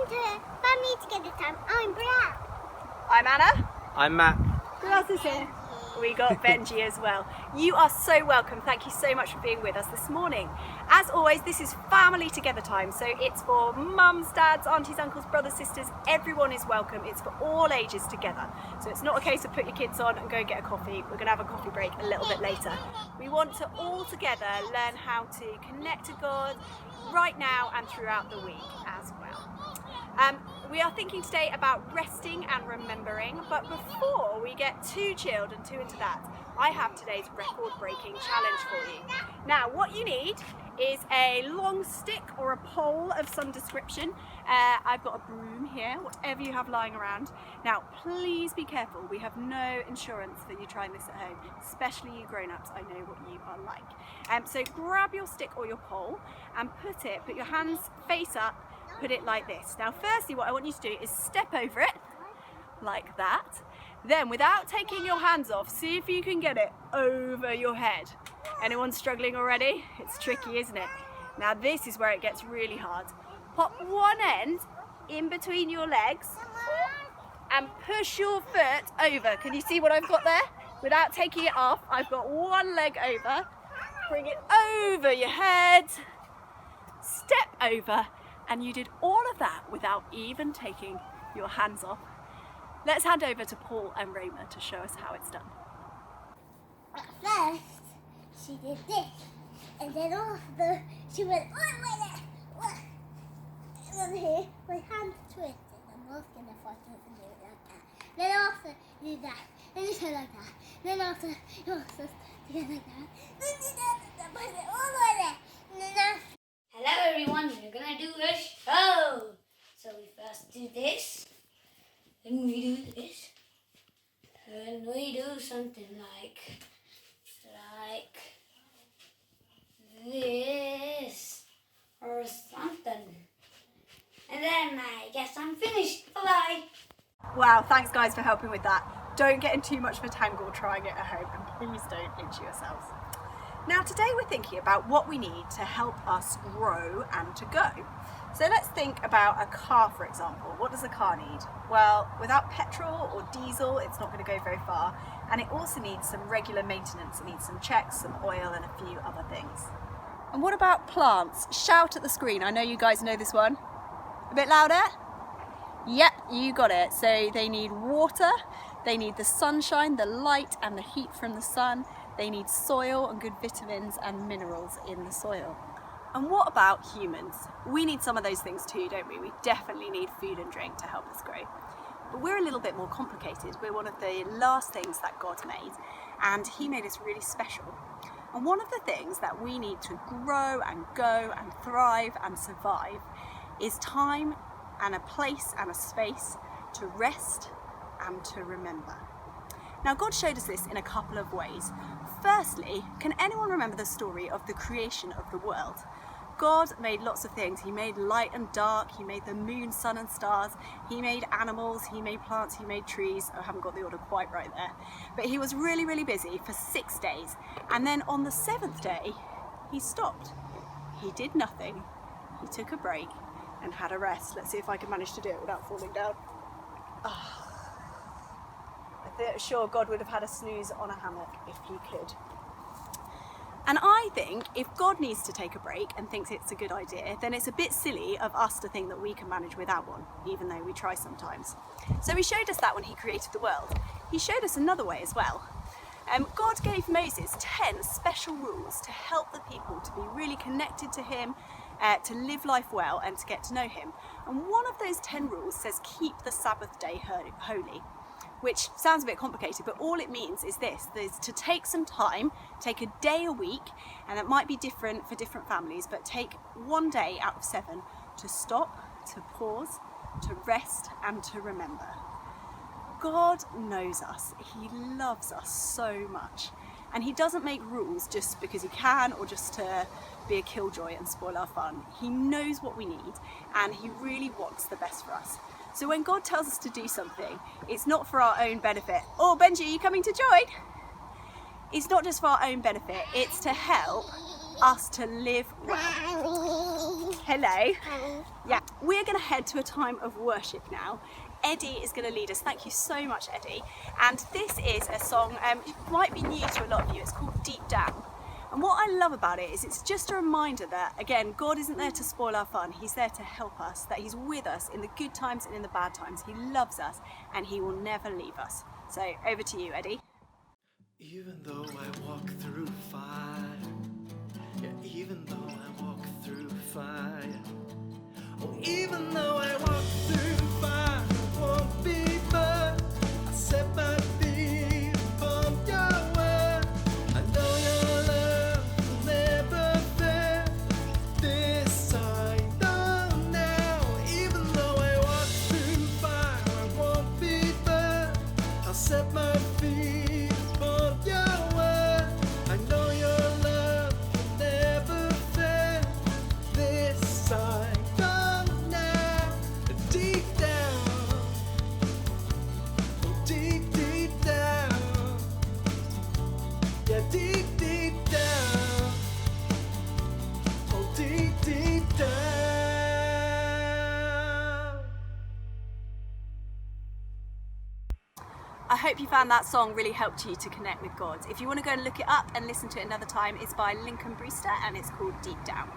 to Family Together Time. I'm Brad. I'm Anna. I'm Matt. Who else is here? We got Benji as well. You are so welcome. Thank you so much for being with us this morning. As always, this is Family Together Time, so it's for mums, dads, aunties, uncles, brothers, sisters. Everyone is welcome. It's for all ages together. So it's not a case of put your kids on and go and get a coffee. We're going to have a coffee break a little bit later. We want to all together learn how to connect to God right now and throughout the week as well. We are thinking today about resting and remembering, but before we get too chilled and too into that, I have today's record-breaking challenge for you. Now, what you need is a long stick or a pole of some description. I've got a broom here, whatever you have lying around. Now, please be careful. We have no insurance for you trying this at home, especially you grown-ups. I know what you are like. So grab your stick or your pole and put your hands face up. Put it like this. Now, firstly, what I want you to do is step over it like that. Then, without taking your hands off, see if you can get it over your head. Anyone struggling already? It's tricky, isn't it? Now, this is where it gets really hard. Pop one end in between your legs and push your foot over. Can you see what I've got there? Without taking it off, I've got one leg over. Bring it over your head. Step over. And you did all of that without even taking your hands off. Let's hand over to Paul and Rayma to show us how it's done. At first, she did this, and then after, she went all the way there. And then here, my hands twisted. I'm asking if I can do it like that. Then after, do that. Then you go like that. Then after, you also do it like that. Then you do that, put it all the way there. And then after, hello everyone, we're gonna do a show. So we first do this, then we do this, and we do something like this or something. And then I guess I'm finished. Bye-bye. Wow, thanks guys for helping with that. Don't get in too much of a tangle trying it at home, and please don't injure yourselves. Now today we're thinking about what we need to help us grow and to go. So let's think about a car, for example. What does a car need? Well, without petrol or diesel, it's not going to go very far. And it also needs some regular maintenance. It needs some checks, some oil, and a few other things. And what about plants? Shout at the screen. I know you guys know this one. A bit louder? Yep, you got it. So they need water, they need the sunshine, the light, and the heat from the sun. They need soil and good vitamins and minerals in the soil. And what about humans? We need some of those things too, don't we? We definitely need food and drink to help us grow. But we're a little bit more complicated. We're one of the last things that God made, and He made us really special. And one of the things that we need to grow and go and thrive and survive is time and a place and a space to rest and to remember. Now, God showed us this in a couple of ways. Firstly, can anyone remember the story of the creation of the world? God made lots of things. He made light and dark, He made the moon, sun and stars, He made animals, He made plants, He made trees. I haven't got the order quite right there. But He was really, really busy for 6 days. And then on the 7th day, He stopped. He did nothing. He took a break and had a rest. Let's see if I can manage to do it without falling down. I'm sure God would have had a snooze on a hammock if He could. And I think if God needs to take a break and thinks it's a good idea, then it's a bit silly of us to think that we can manage without one, even though we try sometimes. So He showed us that when He created the world. He showed us another way as well. God gave Moses 10 special rules to help the people to be really connected to Him, to live life well and to get to know Him. And one of those 10 rules says keep the Sabbath day holy. Which sounds a bit complicated, but all it means is this, is to take some time, take a day a week, and it might be different for different families, but take one day out of 7 to stop, to pause, to rest, and to remember. God knows us. He loves us so much. And He doesn't make rules just because He can or just to be a killjoy and spoil our fun. He knows what we need, and He really wants the best for us. So when God tells us to do something, it's not for our own benefit. Oh, Benji, are you coming to join? It's not just for our own benefit, it's to help us to live well. Hello. Hi. Yeah, we're going to head to a time of worship now. Eddie is going to lead us. Thank you so much, Eddie. And this is a song, it might be new to a lot of you. It's called Deep Down. And what I love about it is it's just a reminder that, again, God isn't there to spoil our fun. He's there to help us, that He's with us in the good times and in the bad times. He loves us and He will never leave us. So over to you, Eddie. Even though I walk through fire, yeah, even though I walk through fire, oh, even though I walk through fire, I won't be burned. I set my feet upon your word. I know your love will never fail. This I know now. Even though I walk through fire, I won't be burned. I'll set my feet upon your word. I know your love will never fail. This I know now. Deep down, oh, deep, deep down. Yeah, deep, deep down. Oh, deep, deep down. I hope you found that song really helped you to connect with God. If you want to go and look it up and listen to it another time, it's by Lincoln Brewster and it's called Deep Down.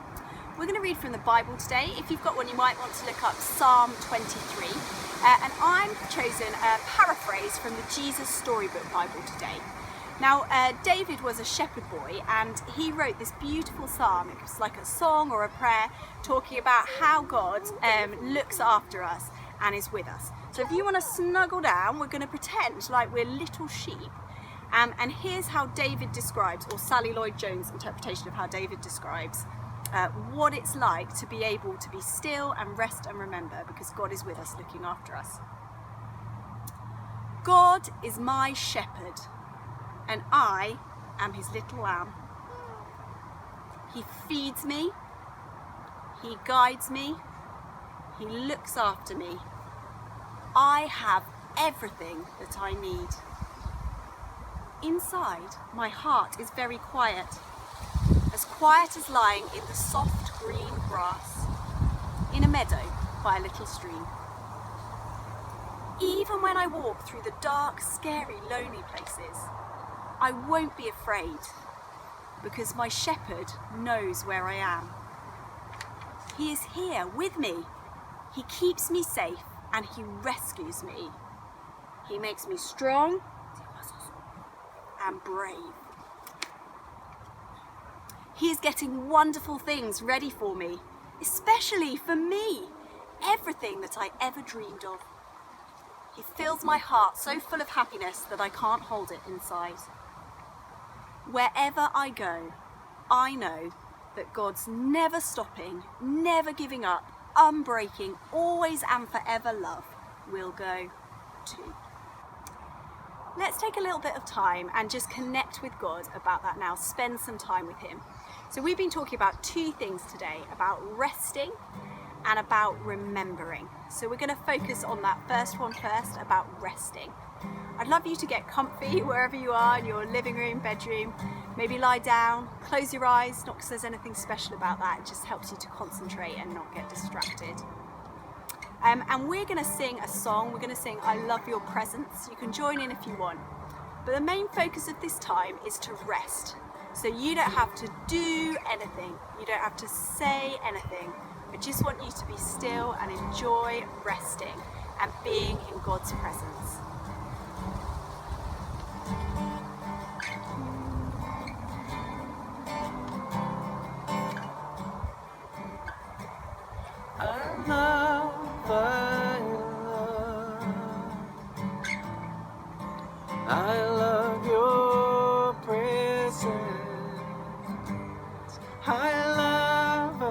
We're going to read from the Bible today. If you've got one, you might want to look up Psalm 23. And I've chosen a paraphrase from the Jesus Storybook Bible today. Now, David was a shepherd boy and he wrote this beautiful psalm. It was like a song or a prayer talking about how God looks after us and is with us. So if you want to snuggle down, we're going to pretend like we're little sheep. And here's how David describes, or Sally Lloyd-Jones' interpretation of how David describes what it's like to be able to be still and rest and remember because God is with us looking after us. God is my shepherd and I am his little lamb. He feeds me, he guides me, he looks after me. I have everything that I need. Inside, my heart is very quiet as lying in the soft green grass, in a meadow by a little stream. Even when I walk through the dark, scary, lonely places, I won't be afraid because my shepherd knows where I am. He is here with me. He keeps me safe and he rescues me. He makes me strong and brave. He is getting wonderful things ready for me, especially for me, everything that I ever dreamed of. He fills my heart so full of happiness that I can't hold it inside. Wherever I go, I know that God's never stopping, never giving up, unbreaking, always and forever love will go too. Let's take a little bit of time and just connect with God about that now. Spend some time with him. So we've been talking about two things today, about resting and about remembering. So we're going to focus on that first one first, about resting. I'd love you to get comfy wherever you are, in your living room, bedroom. Maybe lie down, close your eyes, not because there's anything special about that, it just helps you to concentrate and not get distracted. And we're going to sing a song. We're going to sing I Love Your Presence. You can join in if you want. But the main focus of this time is to rest. So you don't have to do anything. You don't have to say anything. I just want you to be still and enjoy resting and being in God's presence. I love your presence. I love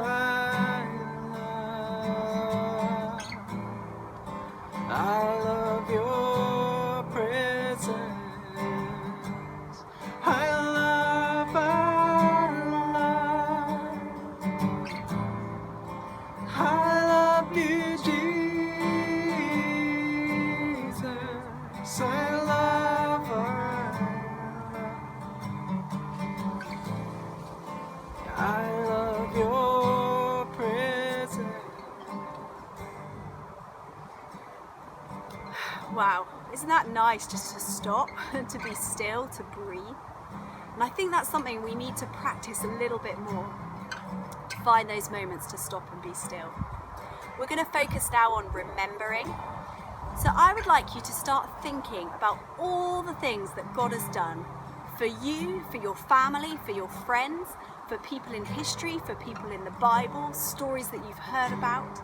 your presence. I love you, Jesus. I love your presence. Wow, isn't that nice just to stop, to be still, to breathe? And I think that's something we need to practice a little bit more, to find those moments to stop and be still. We're going to focus now on remembering. So I would like you to start thinking about all the things that God has done for you, for your family, for your friends, for people in history, for people in the Bible, stories that you've heard about,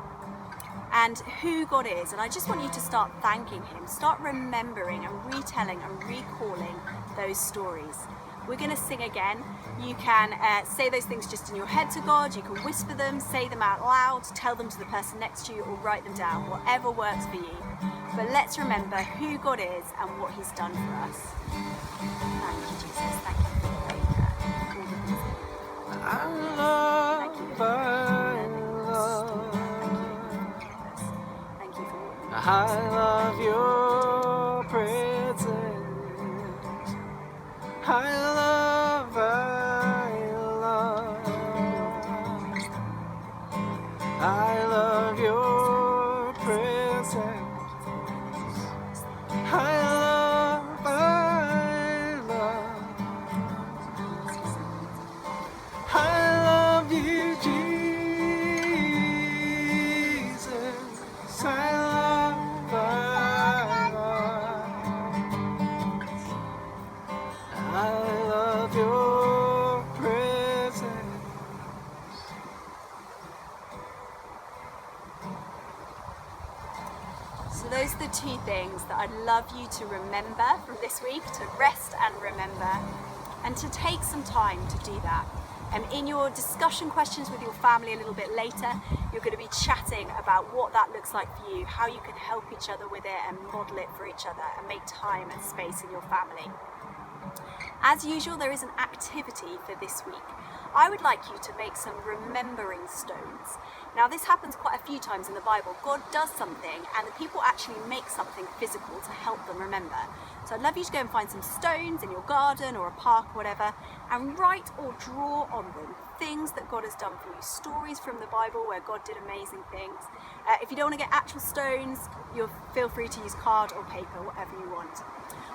and who God is. And I just want you to start thanking Him, start remembering and retelling and recalling those stories. We're going to sing again. You can say those things just in your head to God, you can whisper them, say them out loud, tell them to the person next to you, or write them down, whatever works for you. But let's remember who God is and what He's done for us. Thank you, Jesus. Thank you for all the things. Thank you for what you've done. I love your presence. I love your presence. I love you, Jesus. I love your presence. So those are the two things that I'd love you to remember from this week, to rest and remember, and to take some time to do that. And in your discussion questions with your family a little bit later, you're going to be chatting about what that looks like for you, how you can help each other with it and model it for each other and make time and space in your family. As usual, there is an activity for this week. I would like you to make some remembering stones. Now, this happens quite a few times in the Bible. God does something and the people actually make something physical to help them remember. So I'd love you to go and find some stones in your garden or a park or whatever, and write or draw on them things that God has done for you, stories from the Bible where God did amazing things. If you don't want to get actual stones, you'll feel free to use card or paper, whatever you want.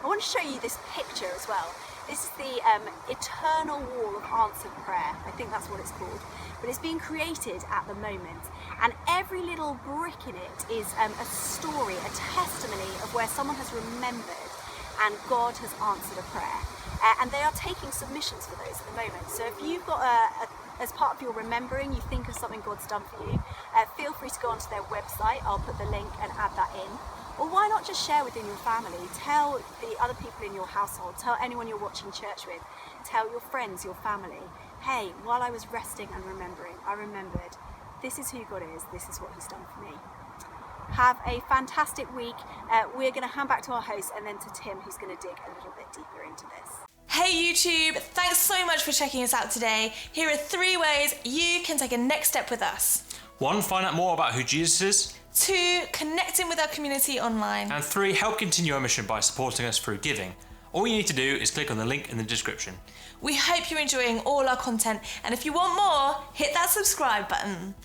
I want to show you this picture as well. This is the Eternal Wall of Answered Prayer. I think that's what it's called. But it's being created at the moment. And every little brick in it is a story, a testimony of where someone has remembered and God has answered a prayer. And they are taking submissions for those at the moment. So if you've got as part of your remembering, you think of something God's done for you, feel free to go onto their website. I'll put the link and add that in. Or why not just share within your family? Tell the other people in your household, tell anyone you're watching church with, tell your friends, your family, hey, while I was resting and remembering, I remembered this is who God is, this is what He's done for me. Have a fantastic week. We're going to hand back to our host and then to Tim, who's going to dig a little bit deeper into this. Hey YouTube, thanks so much for checking us out today. Here are 3 ways you can take a next step with us. 1, find out more about who Jesus is. 2, connecting with our community online. And 3, help continue our mission by supporting us through giving. All you need to do is click on the link in the description. We hope you're enjoying all our content, and if you want more, hit that subscribe button.